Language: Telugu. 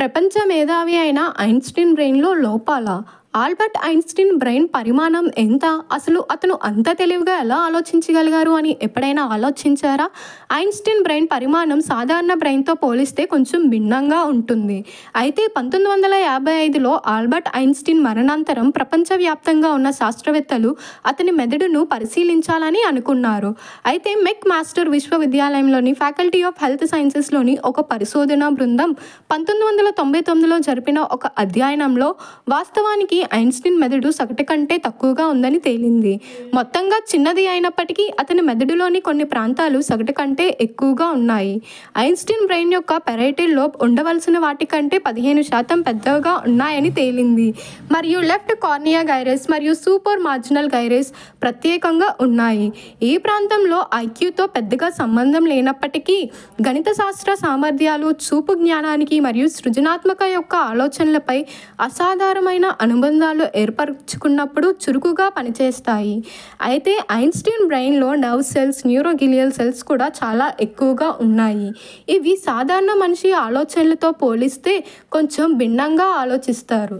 ప్రపంచ మేధావి అయిన ఐన్‌స్టీన్ బ్రెయిన్‌లో లోపాలా? ఆల్బర్ట్ ఐన్‌స్టీన్ బ్రెయిన్ పరిమాణం ఎంత? అసలు అతను అంత తెలివిగా ఎలా ఆలోచించగలిగారు అని ఎప్పుడైనా ఆలోచించారా? ఐన్‌స్టీన్ బ్రెయిన్ పరిమాణం సాధారణ బ్రెయిన్‌తో పోలిస్తే కొంచెం భిన్నంగా ఉంటుంది. అయితే 1955లో ఆల్బర్ట్ ఐన్‌స్టీన్ మరణానంతరం ప్రపంచవ్యాప్తంగా ఉన్న శాస్త్రవేత్తలు అతని మెదడును పరిశీలించాలని అనుకున్నారు. అయితే మెక్ మాస్టర్ విశ్వవిద్యాలయంలోని ఫ్యాకల్టీ ఆఫ్ హెల్త్ సైన్సెస్‌లోని ఒక పరిశోధనా బృందం 1999లో జరిపిన ఒక అధ్యయనంలో వాస్తవానికి ఐన్‌స్టీన్ మెదడు సగటు కంటే తక్కువగా ఉందని తేలింది. మొత్తంగా చిన్నది అయినప్పటికీ అతని మెదడులోని కొన్ని ప్రాంతాలు సగటు కంటే ఎక్కువగా ఉన్నాయి. ఐన్‌స్టీన్ బ్రెయిన్ యొక్క పెరైటల్ లోబ్ ఉండవలసిన వాటి కంటే 15% పెద్దగా ఉన్నాయని తేలింది. మరియు లెఫ్ట్ కార్నియా గైరెస్ మరియు సూపర్ మార్జినల్ గైరెస్ ప్రత్యేకంగా ఉన్నాయి. ఈ ప్రాంతంలో ఐక్యూతో పెద్దగా సంబంధం లేనప్పటికీ గణిత శాస్త్ర సామర్థ్యాలు, చూపు జ్ఞానానికి మరియు సృజనాత్మక యొక్క ఆలోచనలపై అసాధారణమైన అనుబంధాలు ఏర్పరచుకున్నప్పుడు చురుకుగా పనిచేస్తాయి. అయితే ఐన్‌స్టీన్ బ్రెయిన్లో నర్వ్ సెల్స్, న్యూరోగ్లియల్ సెల్స్ కూడా చాలా ఎక్కువగా ఉన్నాయి. ఇవి సాధారణ మనిషి ఆలోచనలతో పోలిస్తే కొంచెం భిన్నంగా ఆలోచిస్తారు.